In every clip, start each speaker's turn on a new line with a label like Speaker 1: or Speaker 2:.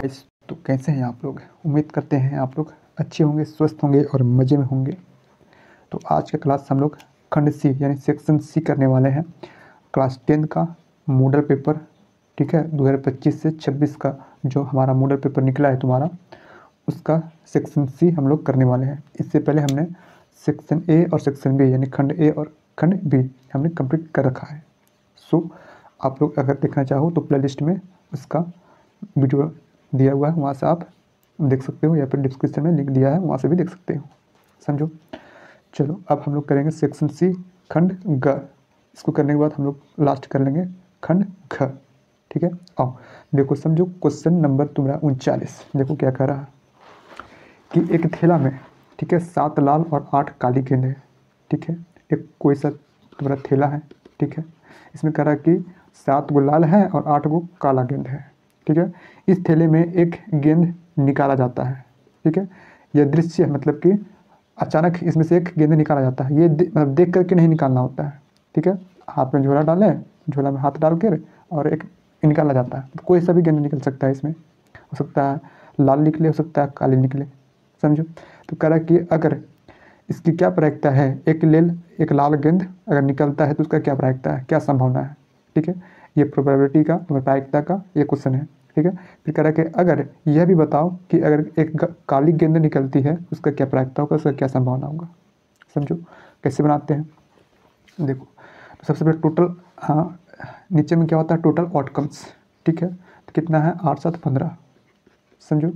Speaker 1: Guys, तो कैसे हैं आप लोग। उम्मीद करते हैं आप लोग अच्छे होंगे, स्वस्थ होंगे और मज़े में होंगे। तो आज का क्लास हम लोग खंड सी यानी सेक्शन सी करने वाले हैं। क्लास 10 का मॉडल पेपर, ठीक है, 2025 से 26 का जो हमारा मॉडल पेपर निकला है तुम्हारा, उसका सेक्शन सी हम लोग करने वाले हैं। इससे पहले हमने सेक्शन ए और सेक्शन बी यानी खंड ए और खंड बी हमने कंप्लीट कर रखा है। सो आप लोग अगर देखना चाहो तो प्ले लिस्ट में उसका वीडियो दिया हुआ है, वहाँ से आप देख सकते हो, या फिर डिस्क्रिप्शन में लिंक दिया है, वहाँ से भी देख सकते हो। समझो। चलो अब हम लोग करेंगे सेक्शन सी खंड ग। इसको करने के बाद हम लोग लास्ट कर लेंगे खंड घ। ठीक है, आओ देखो समझो। क्वेश्चन नंबर तुम्हारा 39 देखो क्या कह रहा है कि एक थैला में, ठीक है, 7 लाल और 8 काली गेंद है। ठीक है, एक कोई सा तुम्हारा थैला है। ठीक है, इसमें कह रहा है कि 7 गो लाल है और 8 गो काला गेंद है। ठीक है, इस थैले में एक गेंद निकाला जाता है। ठीक है, यह दृश्य मतलब कि अचानक इसमें से एक गेंद निकाला जाता है। ये मतलब देख करके नहीं निकालना होता है। ठीक है, हाथ में झोला डालें, झोला में हाथ डाल कर और एक निकाला जाता है। तो कोई सा भी गेंद निकल सकता है। इसमें हो सकता है लाल निकले, हो सकता है काली निकले। समझो। तो कह रहा कि अगर इसकी क्या प्रायिकता है, एक लाल गेंद अगर निकलता है तो उसका क्या प्रायिकता है, क्या संभावना है। ठीक है, ये प्रोबेबिलिटी का, प्रायिकता का ये क्वेश्चन है। ठीक है, फिर कह रहा कि अगर यह भी बताओ कि अगर एक काली गेंद निकलती है उसका क्या प्रायिकता होगा, उसका क्या संभावना होगा। समझो कैसे बनाते हैं। देखो, तो सबसे पहले टोटल, हाँ, नीचे में क्या होता है टोटल आउटकम्स। ठीक है, तो कितना है 8 7 15। समझो,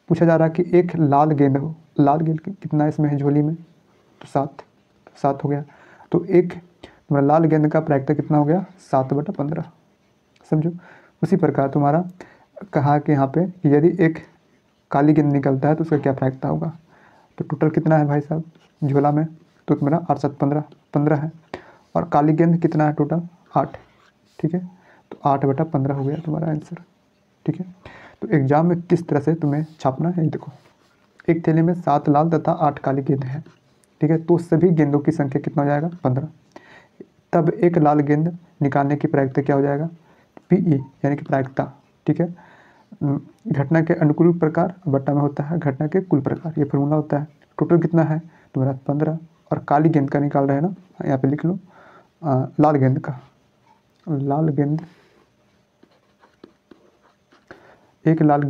Speaker 1: पूछा जा रहा है कि एक लाल गेंद हो, लाल गेंद कितना इसमें है झोली में, तो 7 हो गया। तो एक तुम्हारा लाल गेंद का प्रायिकता कितना हो गया 7/15। समझो, उसी प्रकार तुम्हारा कहा कि यहाँ पे कि यदि एक काली गेंद निकलता है तो उसका क्या प्रायिकता होगा। तो टोटल कितना है भाई साहब झोला में, तो तुम्हारा 8 7 15 15 है। और काली गेंद कितना है टोटल 8। ठीक है, तो 8/15 हो गया तुम्हारा आंसर। ठीक है, तो एग्जाम में किस तरह से तुम्हें छापना है देखो। एक थैले में 7 लाल तथा 8 काली गेंद है। ठीक है, तो सभी गेंदों की संख्या कितना हो जाएगा 15। तब एक लाल गेंद निकालने की प्रायिकता क्या हो जाएगा PE यानी कि प्रायिकता। ठीक है, घटना के अनुकूल प्रकार बट्टा में होता है घटना के कुल प्रकार, ये फॉर्मूला होता है। टोटल कितना है तुम्हारा 15। और काली गेंद का निकाल रहे हैं ना, यहाँ पे लिख लो लाल गेंद का। लाल गेंद, एक लाल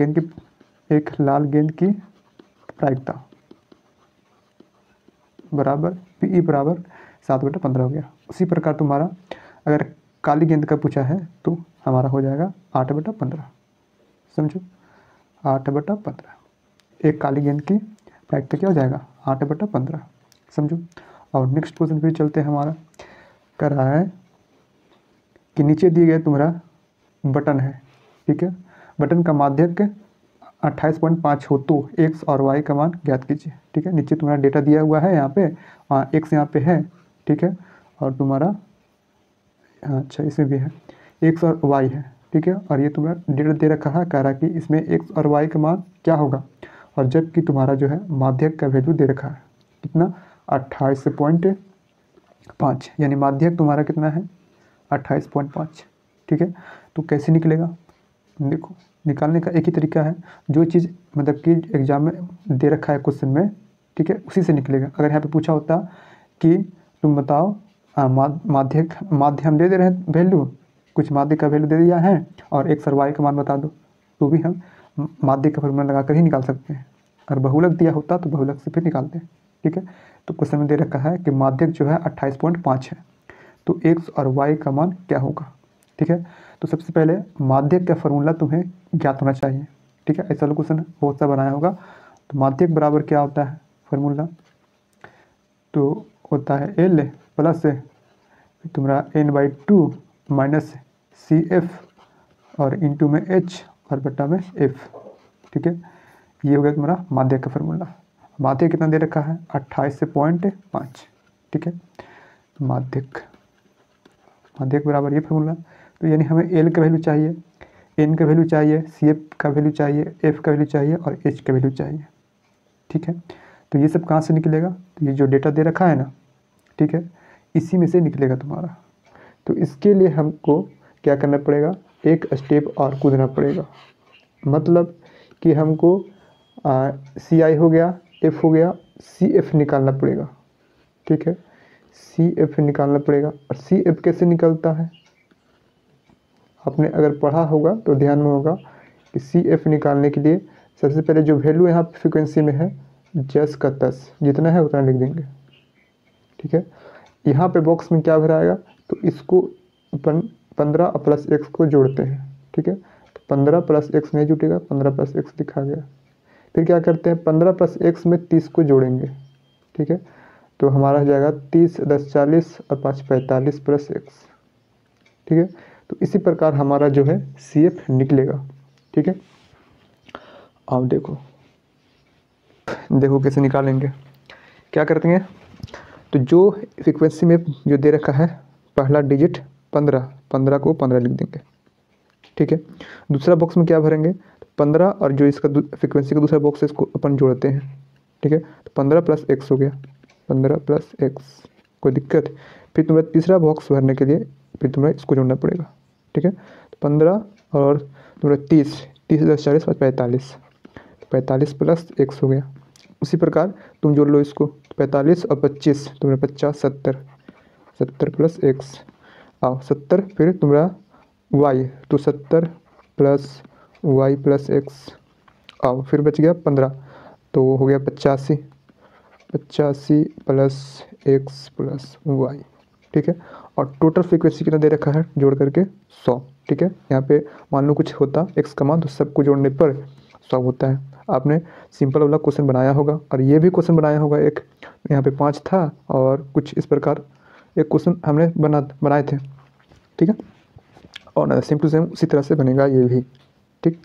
Speaker 1: गेंद की प्रायिकता बराबर PE बराबर 7/15 हो गया। उसी प्रकार तुम्हारा अगर काली गेंद का पूछा है तो हमारा हो जाएगा 8/15। समझो, 8/15। एक काली गेंद की प्रायिकता क्या हो जाएगा 8/15। समझो। और नेक्स्ट क्वेश्चन फिर चलते हैं। हमारा कर रहा है कि नीचे दिए गए तुम्हारा बटन है। ठीक है, बटन का माध्यक 28.5 हो तो x और y का मान ज्ञात कीजिए। ठीक है, नीचे तुम्हारा डेटा दिया हुआ है, यहाँ पे x यहाँ पे है। ठीक है, और तुम्हारा अच्छा इसमें भी है x और y है। ठीक है, और ये तुम्हारा डेटा दे रखा है, कह रहा कि इसमें x और y का मान क्या होगा। और जबकि तुम्हारा जो है माध्यक का वैल्यू दे रखा है कितना 28.5, यानी माध्यक तुम्हारा कितना है 28.5। ठीक है, तो कैसे निकलेगा देखो। निकालने का एक ही तरीका है, जो चीज़ मतलब कि एग्जाम में दे रखा है क्वेश्चन में, ठीक है, उसी से निकलेगा। अगर यहाँ पे पूछा होता कि तुम बताओ माध्य हम दे रहे हैं वैल्यू, कुछ माध्य का वैल्यू दे दिया है और x और y का मान बता दो, तो भी हम माध्य का फॉर्मूला लगा कर ही निकाल सकते हैं। अगर बहुलक दिया होता तो बहुलक से फिर निकालते हैं। ठीक है, तो क्वेश्चन में दे रखा है कि माध्यक जो है 28.5 है, तो x और y का मान क्या होगा। ठीक है, तो सबसे पहले माध्यक का फॉर्मूला तुम्हें ज्ञात होना चाहिए। ठीक है, ऐसा क्वेश्चन बहुत सा बनाया होगा। तो माध्यक बराबर क्या होता है फॉर्मूला, तो होता है L प्लस तुम्हारा N/2 माइनस CF और इंटू में H और बट्टा में F। ठीक है, ये हो गया तुम्हारा माध्यक का फॉर्मूला। माध्यक कितना दे रखा है 28.5। ठीक है, माध्यक बराबर ये फॉर्मूला। तो यानी हमें L का वैल्यू चाहिए, N का वैल्यू चाहिए, CF का वैल्यू चाहिए, F का वैल्यू चाहिए और H का वैल्यू चाहिए। ठीक है, तो ये सब कहाँ से निकलेगा, तो ये जो डेटा दे रखा है ना, ठीक है, इसी में से निकलेगा तुम्हारा। तो इसके लिए हमको क्या करना पड़ेगा, एक स्टेप और कूदना पड़ेगा। मतलब कि हमको सी आई हो गया, एफ हो गया, सी एफ निकालना पड़ेगा। ठीक है, सी एफ निकालना पड़ेगा। और सी एफ कैसे निकलता है, आपने अगर पढ़ा होगा तो ध्यान में होगा कि सी एफ निकालने के लिए सबसे पहले जो वैल्यू यहाँ फ्रिक्वेंसी में है 10 का 10 जितना है उतना लिख देंगे। ठीक है, यहाँ पे बॉक्स में क्या भराएगा, तो इसको अपन 15 प्लस एक्स को जोड़ते हैं। ठीक है, तो 15 प्लस एक्स नहीं जुटेगा, 15 प्लस एक्स लिखा गया। फिर क्या करते हैं, 15 प्लस एक्स में 30 को जोड़ेंगे। ठीक है, तो हमारा हो जाएगा 30, 10 40 और 5 45 प्लस एक्स। ठीक है, तो इसी प्रकार हमारा जो है सी एफ निकलेगा। ठीक है, अब देखो कैसे निकालेंगे, क्या करते हैं, तो जो फ्रिक्वेंसी में जो दे रखा है पहला डिजिट 15 को 15 लिख देंगे। ठीक है, दूसरा बॉक्स में क्या भरेंगे, 15 और जो इसका फ्रिक्वेंसी का दूसरा बॉक्स है इसको अपन जोड़ते हैं। ठीक है, तो 15 प्लस एक्स हो गया, 15 प्लस एक्स, कोई दिक्कत। फिर तुम्हारा तीसरा बॉक्स भरने के लिए फिर तुम्हें इसको जोड़ना पड़ेगा। ठीक है, तो 15 और तुम्हारा 30, 30 10 40 45, 45 प्लस एक्स हो गया। उसी प्रकार तुम जोड़ लो इसको, 45 और 25 तुम्हारा 50, 70, 70 प्लस एक्स आओ 70, फिर तुम्हारा वाई तो 70 प्लस वाई प्लस एक्स आओ, फिर बच गया 15 तो हो गया 85, 85 प्लस एक्स प्लस वाई। ठीक है, और टोटल फ्रीक्वेंसी कितना दे रखा है जोड़ करके 100। ठीक है, यहाँ पे मान लो कुछ होता एक्स का मान तो सबको जोड़ने पर 100 होता है। आपने सिंपल वाला क्वेश्चन बनाया होगा और ये भी क्वेश्चन बनाया होगा, एक यहाँ पे 5 था और कुछ इस प्रकार एक क्वेश्चन हमने बनाए थे। ठीक है, और सेम टू सेम उसी तरह से बनेगा ये भी। ठीक,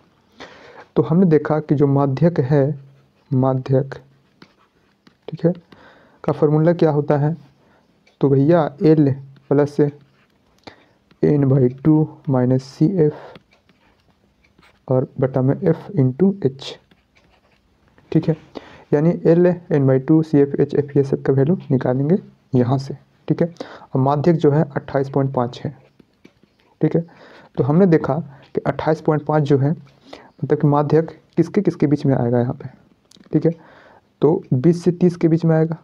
Speaker 1: तो हमने देखा कि जो माध्यक है, माध्यक, ठीक है, का फॉर्मूला क्या होता है, तो भैया L plus n/2 minus C F और बटा में एफ इंटू एच। ठीक है, यानी L n/2 C F H F ये सब का वैल्यू निकालेंगे यहाँ से। ठीक है, और माध्यक जो है 28.5 है। ठीक है, तो हमने देखा कि 28.5 जो है मतलब कि माध्यक किसके किसके बीच में आएगा यहाँ पे। ठीक है, तो 20 से 30 के बीच में आएगा।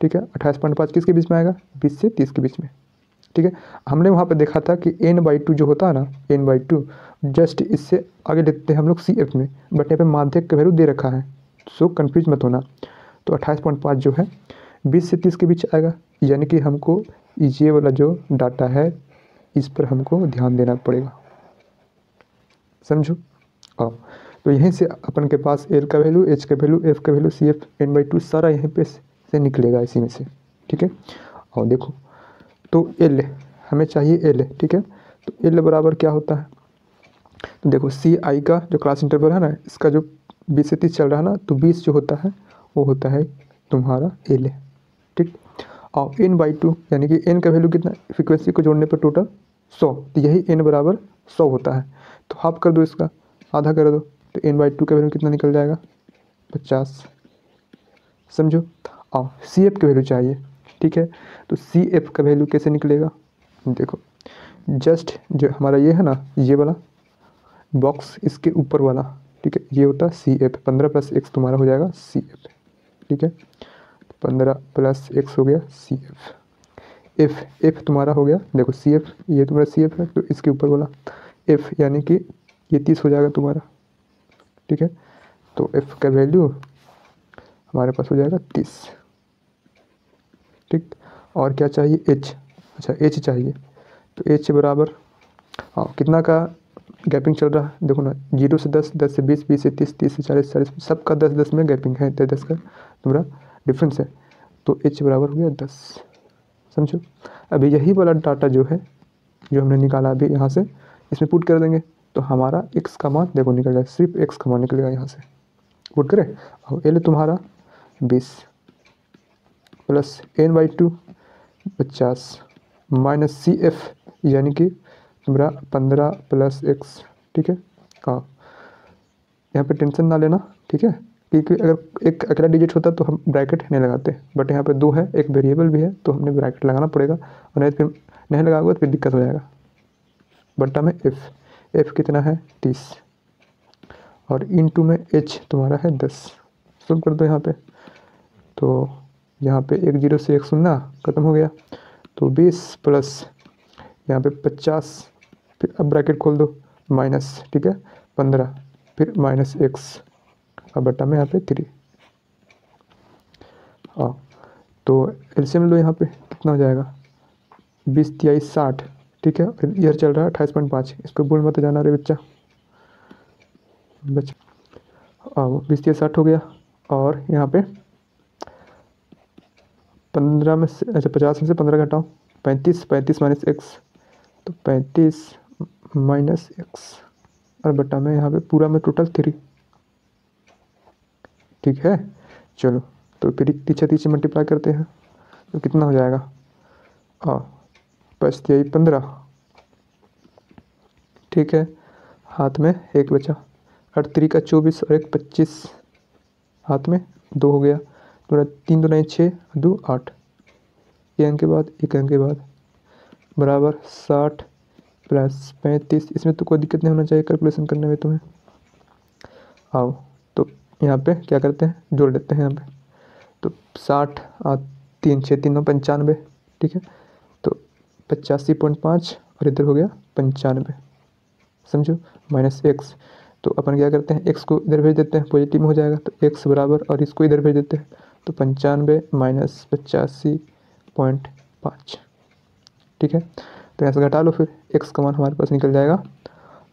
Speaker 1: ठीक है, 28.5 किसके बीच में आएगा, 20 से 30 के बीच में। ठीक है, हमने वहाँ पे देखा था कि n/2 जो होता है ना, n/2 जस्ट इससे आगे लिखते हैं हम लोग सी एफ में, बट यहाँ पे माध्यक का वैल्यू दे रखा है, सो कन्फ्यूज मत होना। तो 28.5 जो है 20 से 30 के बीच आएगा, यानी कि हमको ये वाला जो डाटा है इस पर हमको ध्यान देना पड़ेगा, समझो। तो यहीं से अपन के पास एल का वैल्यू, एच का वैल्यू, एफ का वैल्यू, सी एफ n/2 सारा यहीं पे से निकलेगा इसी में से। ठीक है, और देखो तो एल हमें चाहिए एल। ठीक है, तो एल बराबर क्या होता है, तो देखो सी आई का जो क्लास इंटरवल है ना, इसका जो 20 से 30 चल रहा है ना, तो 20 जो होता है वो होता है तुम्हारा एल। ठीक, और n/2 यानी कि n का वैल्यू कितना, फ्रिक्वेंसी को जोड़ने पर टोटल 100, तो यही n बराबर 100 होता है। तो हाफ कर दो इसका, आधा कर दो, तो n/2 का वैल्यू कितना निकल जाएगा, 50। समझो, और सी एफ का वैल्यू चाहिए। ठीक है, तो सी एफ का वैल्यू कैसे निकलेगा, देखो जस्ट जो हमारा ये है ना, ये वाला बॉक्स इसके ऊपर वाला, ठीक है, ये होता है सी एफ। 15 प्लस एक्स तुम्हारा हो जाएगा सी एफ। ठीक है, 15 प्लस एक्स हो गया सी एफ। एफ तुम्हारा हो गया, देखो सी एफ ये तुम्हारा सी एफ है, तो इसके ऊपर वाला एफ यानी कि ये 30 हो जाएगा तुम्हारा। ठीक है, तो एफ का वैल्यू हमारे पास हो जाएगा 30। ठीक, और क्या चाहिए, एच। अच्छा एच चाहिए, तो एच बराबर, हाँ कितना का गैपिंग चल रहा है, देखो ना 0 से 10, 10 से 20, 20 से 30, 30 से 40, 40 सबका 10 10 में गैपिंग है, 10 10 का तुम्हारा डिफरेंस है, तो एच बराबर हो गया 10। समझो, अभी यही वाला डाटा जो है जो हमने निकाला अभी यहाँ से, इसमें पुट कर देंगे तो हमारा एक्स का मान देखो निकल जाएगा, सिर्फ एक्स का मान निकलेगा यहाँ से, पुट करें। और एल तुम्हारा 20 plus n/2 50 minus C F यानी कि तुम्हारा 15 प्लस एक्स। ठीक है, हाँ यहाँ पे टेंशन ना लेना। ठीक है, क्योंकि अगर एक अकेला डिजिट होता तो हम ब्रैकेट नहीं लगाते, बट यहाँ पे 2 है, एक वेरिएबल भी है, तो हमने ब्रैकेट लगाना पड़ेगा, और नहीं फिर नहीं लगाओगे तो फिर दिक्कत हो जाएगा। बट्टा में एफ कितना है 30, और इनटू में h तुम्हारा है 10। सॉल्व कर दो यहाँ पे, तो यहाँ पे 1 0 से 1 शून्य खत्म हो गया, तो 20 प्लस यहाँ पे 50, फिर अब ब्रैकेट खोल दो माइनस, ठीक है, 15, फिर माइनस x, अब बटा में यहाँ पे 3। हाँ, तो एलसीएम लो, यहाँ पे कितना हो जाएगा, 20 तिहाई 60, ठीक है, ईयर चल रहा है 28.5, इसको भूल मत जाना रे बच्चा। 20 तिहाई 60 हो गया, और यहाँ पे 15 में से, अच्छा 50 में से 15 घटाओ, 35, 35 माइनस एक्स, तो 35 माइनस एक्स, और बटा में यहाँ पे पूरा में टोटल 3, ठीक है। चलो, तो फिर पीछे पीछे मल्टीप्लाई करते हैं, तो कितना हो जाएगा, 5 तिहाई 15, ठीक है, हाथ में 1 बचा, 8 3 का 24 और 1 25, हाथ में 2 हो गया, तो 3 2 9 6 2 8, एक अंक के बाद एक अंक के बाद बराबर 60 प्लस 35, इसमें तो कोई दिक्कत नहीं होना चाहिए कैलकुलेशन करने में तुम्हें। आओ, तो यहाँ पे क्या करते हैं, जोड़ लेते हैं यहाँ पे, तो 60 3 6 3 9 95, ठीक है, तो 85.5 और इधर हो गया 95, समझो, माइनस एक्स, तो अपन क्या करते हैं, एक्स को इधर भेज देते हैं, पॉजिटिव में हो जाएगा, तो एक्स बराबर, और इसको इधर भेज देते हैं, तो 95 माइनस 85.5, ठीक है, तो यहाँ से घटा लो, फिर एक्स का मान हमारे पास निकल जाएगा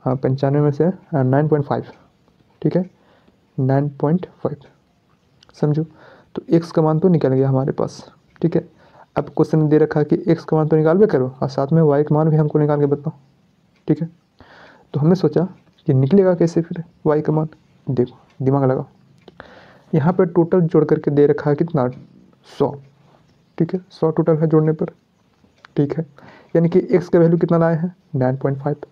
Speaker 1: 95 में से 9.5, ठीक है, 9.5, समझो, तो एक्स का मान तो निकल गया हमारे पास, ठीक है। अब क्वेश्चन दे रखा है कि एक्स का मान तो निकाल भी करो और साथ में वाई का मान भी हमको निकाल के बताओ, ठीक है। तो हमने सोचा कि निकलेगा कैसे फिर वाई का मान, देखो दिमाग लगाओ, यहाँ पर टोटल जोड़ करके दे रखा है कितना, 100, ठीक है, 100 टोटल है जोड़ने पर, ठीक है, यानी कि एक्स का वैल्यू कितना लाए हैं, 9.5,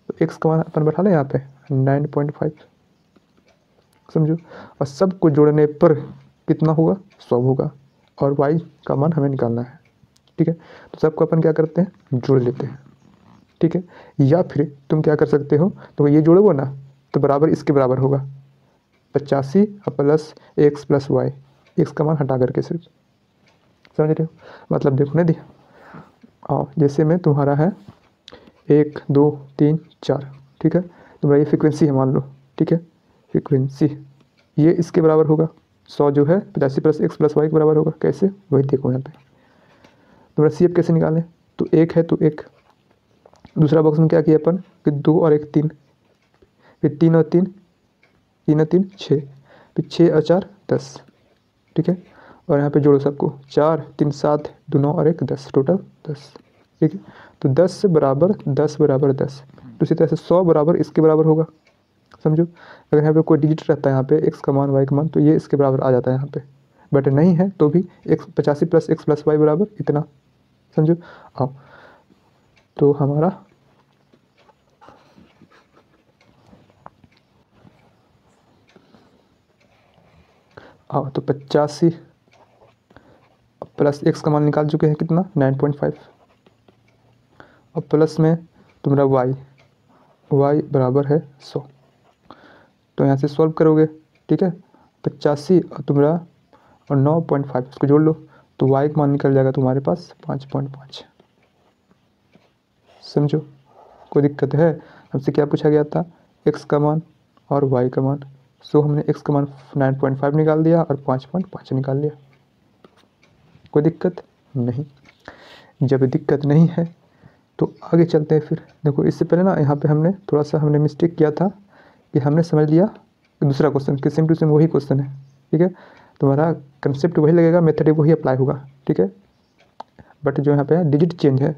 Speaker 1: तो एक्स का मान अपन बैठा लें यहाँ पे 9.5, समझो, और सबको जोड़ने पर कितना होगा, 100 होगा, और वाई का मान हमें निकालना है, ठीक है। तो सबको अपन क्या करते हैं, जोड़ लेते हैं, ठीक है, या फिर तुम क्या कर सकते हो, तो ये जोड़ोगे ना तो बराबर इसके बराबर होगा 85 plus X plus Y, X का मान हटा करके सिर्फ, समझ रहे हो, मतलब देखो ना दिया, आओ, जैसे में तुम्हारा है 1 2 3 4, ठीक है, तुम्हारा ये फ्रीक्वेंसी है मान लो, ठीक है, फ्रीक्वेंसी ये इसके बराबर होगा, 100 जो है 85 प्लस एक्स प्लस वाई के बराबर होगा, कैसे, वही देखो यहाँ पे, तुम्हारा सी एफ कैसे निकालें, तो 1 है तो 1, दूसरा बॉक्स में क्या किया अपन कि 2 और 1 3, फिर 3 और 3 3 और 3 6, फिर 6 और 4 10, ठीक है, और यहाँ पे जोड़ो सबको, 4 3 7 2 9 और 1 10, टोटल 10, ठीक है, तो 10 बराबर 10 बराबर 10, तो इसी तरह से 100 बराबर इसके बराबर होगा, समझो, अगर यहाँ पे कोई डिजिट रहता है यहाँ पे एक्स का मान वाई का मान, तो ये इसके बराबर आ जाता है यहाँ पे, बट नहीं है तो भी X 85 plus X plus Y बराबर इतना, समझो। आओ, तो हमारा तो 85 प्लस एक्स का मान निकाल चुके हैं कितना, 9.5, और प्लस में तुम्हारा वाई बराबर है 100, तो यहाँ से सॉल्व करोगे, ठीक है, 85 और तुम्हारा और 9.5 इसको जोड़ लो, तो वाई का मान निकल जाएगा तुम्हारे पास 5.5, समझो, कोई दिक्कत है, हमसे क्या पूछा गया था, एक्स का मान और वाई का मान, सो हमने एक्स का मान 9.5 निकाल दिया और 5.5 निकाल लिया, कोई दिक्कत नहीं। जब दिक्कत नहीं है तो आगे चलते हैं, फिर देखो इससे पहले ना यहाँ पे थोड़ा सा हमने मिस्टेक किया था कि हमने समझ लिया कि दूसरा क्वेश्चन कि सेम टू सेम वही क्वेश्चन है, ठीक है, तुम्हारा कंसेप्ट वही लगेगा, मेथड वही अप्लाई होगा, ठीक है, बट जो यहाँ पे डिजिट चेंज है,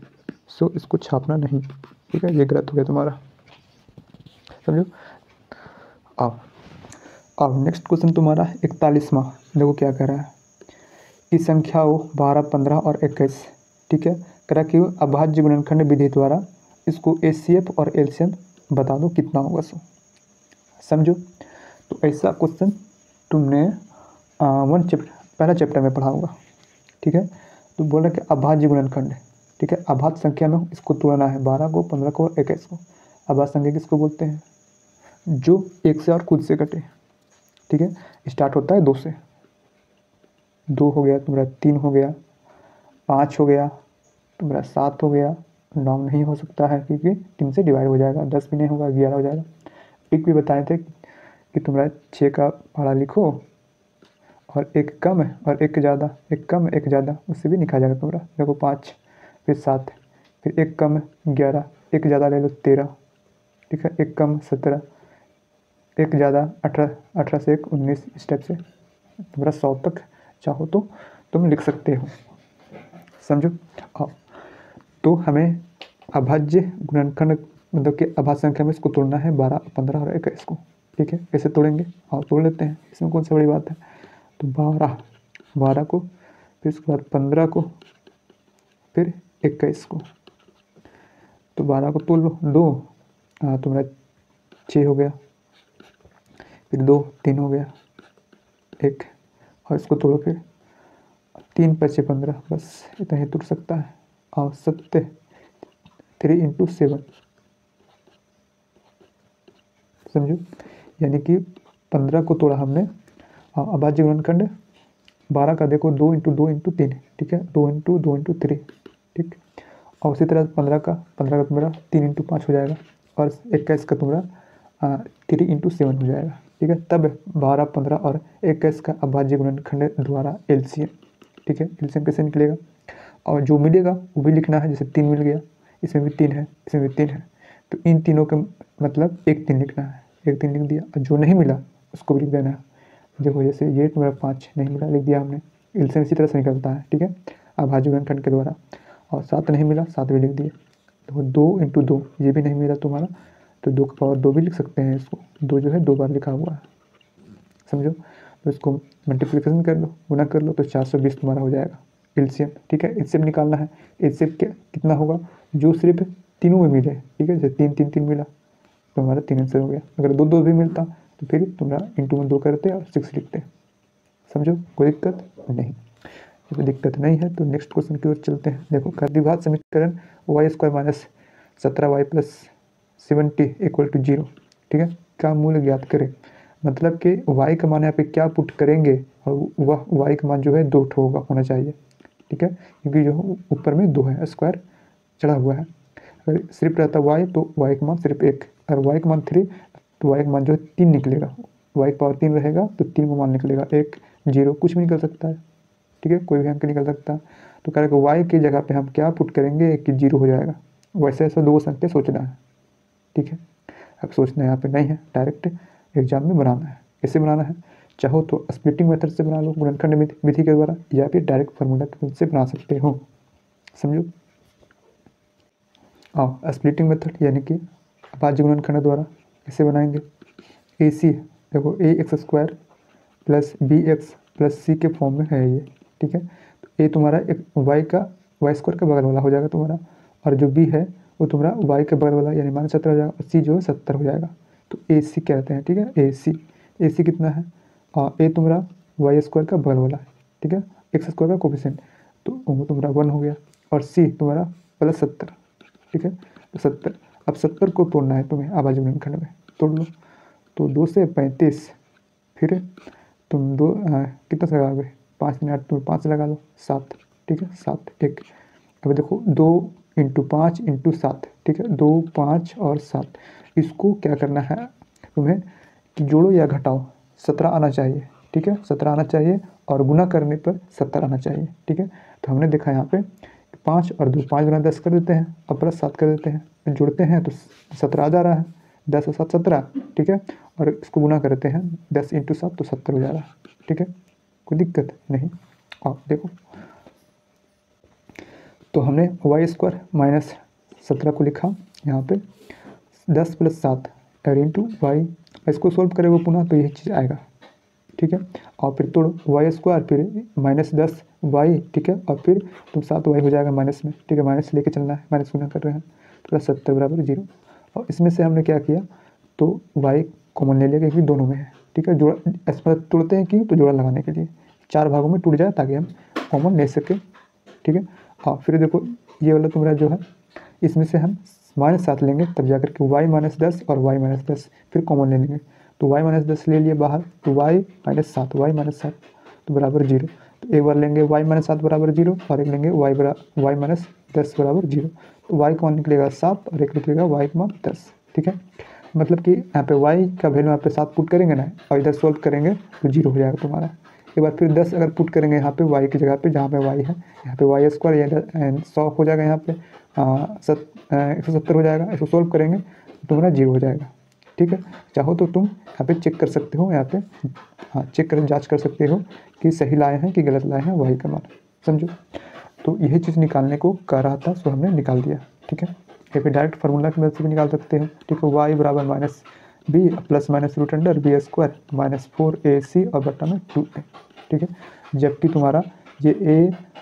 Speaker 1: सो इसको छापना नहीं, ठीक है, ये गलत हो गया तुम्हारा, समझो। अब नेक्स्ट क्वेश्चन तुम्हारा 41वां, देखो क्या कह रहा है कि संख्याओं 12 15 और 21, ठीक है, कह रहा कि अभाज्य गुणनखंड विधि द्वारा इसको एचसीएफ और एलसीएम बता दो कितना होगा, सो समझो। तो ऐसा क्वेश्चन तुमने पहला चैप्टर में पढ़ा होगा, ठीक है, तो बोला कि अभाज्य गुणनखंड, ठीक है, अभाज्य संख्या में इसको तोड़ना है, 12 को 15 को 21 को, अभाज्य संख्या किसको बोलते हैं, जो 1 से और खुद से कटे, ठीक है। स्टार्ट होता है 2 से, 2 हो गया तुम्हारा, 3 हो गया, 5 हो गया तुम्हारा, 7 हो गया, 9 नहीं हो सकता है क्योंकि 3 से डिवाइड हो जाएगा, 10 भी नहीं होगा, 11 हो जाएगा। पिक भी बताए थे कि तुम्हारा 6 का पहाड़ा लिखो और एक कम है और एक ज़्यादा, एक कम एक ज़्यादा, उससे भी निकाला जाएगा तुम्हारा। देखो 5 फिर 7 फिर एक कम 11, एक ज़्यादा ले लो 13, ठीक है, एक कम 17, एक ज़्यादा 18, 18 से एक 19, इस टाइप से तुम्हारा 100 तक चाहो तो तुम लिख सकते हो, समझो। हाँ, तो हमें अभाज्य गुणनखंड मतलब कि अभाज्य संख्या में इसको तोड़ना है 12, 15 और 21 को, ठीक है। कैसे तोड़ेंगे? और तोड़ लेते हैं, इसमें कौन सी बड़ी बात है। तो 12 को, फिर उसके बाद 15 को, फिर 21 को। तो 12 को तोड़ लो, 2 तुम्हारा 6 हो गया, फिर 2 3 हो गया, 1 और इसको तोड़ो, फिर 3 5 15, बस इतना ही टूट सकता है। और 7 3 × 7, समझो, यानी कि 15 को तोड़ा हमने। अभाज्य गुणनखंड 12 का देखो 2 × 2 × 3, ठीक है, 2 × 2 × 3, ठीक। और उसी तरह 15 का तुम्हारा 3 × 5 हो जाएगा और 21 का तुम्हारा 3 × 7 हो जाएगा, ठीक है। तब 12, 15 और 21 का अभाज्य गुणनखंड द्वारा एलसीएम, ठीक है। एलसीएम कैसे निकलेगा और जो मिलेगा वो भी लिखना है। जैसे 3 मिल गया, इसमें भी 3 है, इसमें भी 3 है, तो इन तीनों का मतलब एक 3 लिखना है, एक 3 लिख दिया। और जो नहीं मिला उसको भी लिख देना है। देखो जैसे ये तुम्हारा 5 नहीं मिला, लिख दिया हमने। एलसीएम इसी तरह से निकलता है, ठीक है, अभाज्य गुणनखंड के द्वारा। और 7 नहीं मिला, 7 भी लिख दिए। तो 2 × 2 ये भी नहीं मिला तुम्हारा, तो 2 का पावर 2 भी लिख सकते हैं इसको। 2 जो है 2 बार लिखा हुआ है, समझो। तो इसको मल्टीप्लिकेशन कर लो, गुना कर लो, तो 420 तुम्हारा हो जाएगा एलसीएम, ठीक है। एलसीएम निकालना है। एलसीएम कितना होगा जो सिर्फ तीनों में मिले, ठीक है। जैसे 3 3 3 मिला तो हमारा 3 आंसर हो गया। अगर 2 2 भी मिलता तो फिर तुम्हारा इंटू में 2 करते और 6 लिखते, समझो। कोई दिक्कत नहीं। जब दिक्कत नहीं है तो नेक्स्ट क्वेश्चन की ओर चलते हैं। देखो कर्दिघात समीकरण y² - 17y + 70 = 0, ठीक है, का मूल्य ज्ञात करें। मतलब कि y का मान यहाँ पे क्या पुट करेंगे और वह y का मान जो है 2 होना चाहिए, ठीक है, क्योंकि जो ऊपर में 2 है, स्क्वायर चढ़ा हुआ है। अगर सिर्फ रहता y तो y का मान सिर्फ 1, और y का मान 3 तो y का मान जो है 3 निकलेगा। y की पावर 3 रहेगा तो 3 का मान निकलेगा 1 0, कुछ भी निकल सकता है, ठीक है, कोई भी अंक निकल सकता है। तो कह रहा है y की जगह पे हम क्या पुट करेंगे कि 0 हो जाएगा। वैसे ऐसा 2 संख्या सोचना है, ठीक है। अब सोचना यहाँ पे नहीं है, डायरेक्ट एग्जाम में बनाना है। कैसे बनाना है? चाहो तो स्प्लिटिंग मेथड से बना लो, गुणनखंड विधि के द्वारा, या फिर डायरेक्ट फार्मूला की मदद से बना सकते हो, समझो। और स्प्लिटिंग मेथड यानी कि अभाज्य गुणनखंड द्वारा कैसे बनाएंगे। AC देखो ax² + bx + c के फॉर्म में है ये, ठीक है। तो a तुम्हारा एक y² का बगल वाला हो जाएगा तुम्हारा, और जो b है वो तुम्हारा y के बगल वाला यानी -17 हो जाएगा, और c जो है 70 हो जाएगा। तो AC कहते हैं, ठीक है। AC कितना है? a तुम्हारा y² का बगल वाला है, ठीक है, x² का कोफिशिएंट, तो वो तुम्हारा 1 हो गया, और c तुम्हारा +70, ठीक है। तो 70, अब 70 को तोड़ना है तुम्हें अभाज्य गुणनखंड में, तोड़ लो। तो 2 से 35, फिर तुम कितना से लगाओगे, 5 में 8, तुम 5 से लगा लो, 7, ठीक है, 7 1। अब देखो 2 × 5 × 7, ठीक है, 2 5 और 7, इसको क्या करना है तुम्हें कि जोड़ो या घटाओ, 17 आना चाहिए, ठीक है, 17 आना चाहिए, और गुना करने पर 70 आना चाहिए, ठीक है। तो हमने देखा यहाँ पे 5 और 2, 5 × 10 कर देते हैं और +7 कर देते हैं, फिर जोड़ते हैं तो 17 आ जा रहा है, 10 और 7 17, ठीक है। और इसको गुना करते हैं 10 × 7 तो 70 हो जा रहा है, ठीक है, कोई दिक्कत नहीं। और देखो तो हमने y² - 17 को लिखा यहाँ पे 10 + 7 और इंटू y, इसको सोल्व करेंगे पुनः तो यही चीज़ आएगा, ठीक है। और फिर तोड़ो y² फिर -10y, ठीक है, और फिर तुम 7y हो जाएगा माइनस में, ठीक है, माइनस लेके चलना है, माइनस गुना कर रहे हैं, तो 70 = 0। और इसमें से हमने क्या किया तो y कॉमन ले लिया क्योंकि दोनों में है, ठीक है। जोड़ा इसमें तोड़ते हैं कि तो जोड़ा लगाने के लिए 4 भागों में टूट जाए ताकि हम कॉमन ले सकें, ठीक है। और फिर देखो ये वाला तुम्हारा जो है इसमें से हम -7 लेंगे तब जाकर के y-10 और y-10 फिर कॉमन ले लेंगे, तो y-10 ले लिए बाहर, तो y-7 तो बराबर 0। तो एक बार लेंगे y-7 बराबर 0 और एक लेंगे y-10 बराबर 0। तो y कौन निकलेगा 7 और एक निकलेगा y-10। ठीक है, मतलब कि यहाँ पे y का वैल्यू यहाँ पे 7 पुट करेंगे ना और इधर सोल्व करेंगे तो 0 हो जाएगा तुम्हारा। एक बार फिर 10 अगर पुट करेंगे यहाँ पे y की जगह पे, जहाँ पे y है यहाँ पे y² या 100 हो जाएगा, यहाँ पे 170 हो जाएगा। इसको सोल्व करेंगे तो तुम्हारा 0 हो जाएगा। ठीक है, चाहो तो तुम यहाँ पे चेक कर सकते हो, यहाँ पे हाँ चेक कर जाँच कर सकते हो कि सही लाए हैं कि गलत लाए हैं y का मान, समझो। तो यही चीज़ निकालने को कह रहा था, सो हमने निकाल दिया। ठीक है, या फिर डायरेक्ट फार्मूला की मदद से भी निकाल सकते हैं। ठीक है, y बराबर -b प्लस -√b² -4ac और बटा में 2a। ठीक है, जबकि तुम्हारा ये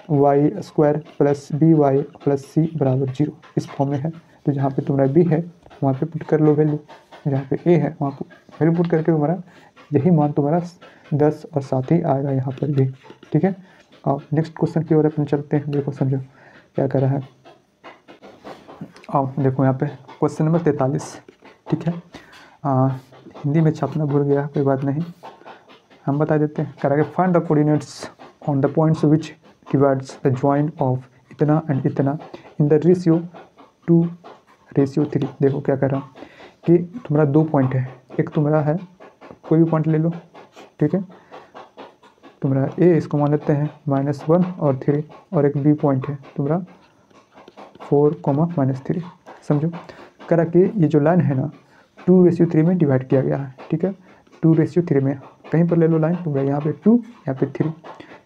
Speaker 1: ay² plus by plus c बराबर 0 इस फॉर्म में है। तो जहाँ पे तुम्हारा b है वहाँ पे पुट कर लो वैल्यू, जहाँ पे a है वहाँ वैल्यू पुट करके तुम्हारा यही मान तुम्हारा 10 और 7 ही आएगा यहाँ पर भी। ठीक है, और नेक्स्ट क्वेश्चन की ओर अपन चलते हैं। देखो समझो क्या कर रहा है। आओ देखो यहाँ पे क्वेश्चन नंबर 43। ठीक है, हिंदी में छापना भूल गया, कोई बात नहीं, हम बता देते हैं। कह रहा है find the coordinates on the points which divides the joint of इतना एंड इतना इन द रेशियो 2:3। देखो क्या कर रहा हूँ कि तुम्हारा 2 पॉइंट है, एक तुम्हारा है, कोई भी पॉइंट ले लो। ठीक है, तुम्हारा ए इसको मान लेते हैं -1 और 3, और एक बी पॉइंट है तुम्हारा 4, -3। समझो, करा कि ये जो लाइन है ना 2:3 में डिवाइड किया गया है। ठीक है, 2:3 में कहीं पर ले लो लाइन, तुम्हारा यहाँ पे 2 यहाँ पे 3।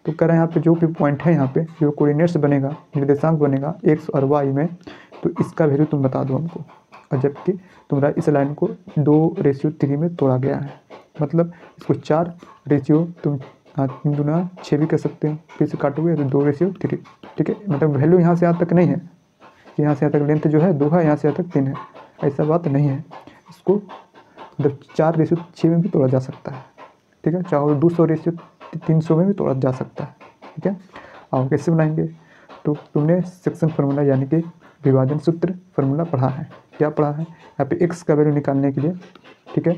Speaker 1: तो कह रहा है यहाँ पे जो भी पॉइंट है, यहाँ पे जो कोऑर्डिनेट्स बनेगा, निर्देशांक बनेगा x और y में, तो इसका वैल्यू तुम बता दो हमको। और जबकि तुम्हारा इस लाइन को 2:3 में तोड़ा गया है, मतलब इसको 4 तुम 3 दूना 6 भी कर सकते हो, फिर से काटोगे तो 2:3। ठीक है, मतलब वैल्यू यहाँ से यहाँ तक नहीं है कि यहाँ से यहाँ तक लेंथ जो है 2 है, यहाँ से यहाँ तक 3 है, ऐसा बात नहीं है। इसको मतलब 4:6 में भी तोड़ा जा सकता है। ठीक है, चाहे 200:300 में भी तोड़ा जा सकता है। ठीक है, और कैसे बनाएंगे, तो तुमने सेक्शन फार्मूला यानी कि विभाजन सूत्र फार्मूला पढ़ा है। क्या पढ़ा है, यहाँ पे x का वैल्यू निकालने के लिए। ठीक है,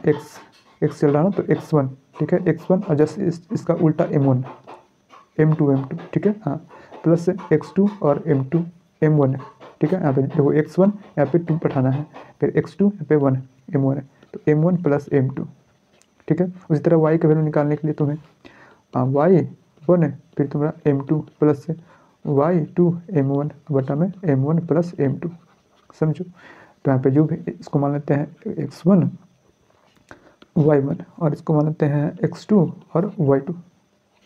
Speaker 1: x चल रहा ना, तो x1। ठीक है, x1 और जस्ट इसका उल्टा m1 m2। ठीक है, हाँ, प्लस x2 और m1 है। ठीक है, यहाँ पे देखो x1 यहाँ पे 2 पठाना है, फिर x2 यहाँ पे 1 m1 है, तो m1 प्लस m2। ठीक है, उसी तरह y का वैल्यू निकालने के लिए तुम्हें y1 है, फिर तुम्हारा m2 प्लस y2 m1 बटा में m1 प्लस m2। समझो, तो यहाँ पे जो भी इसको मान लेते हैं x1 y1 और इसको मान लेते हैं x2 और y2।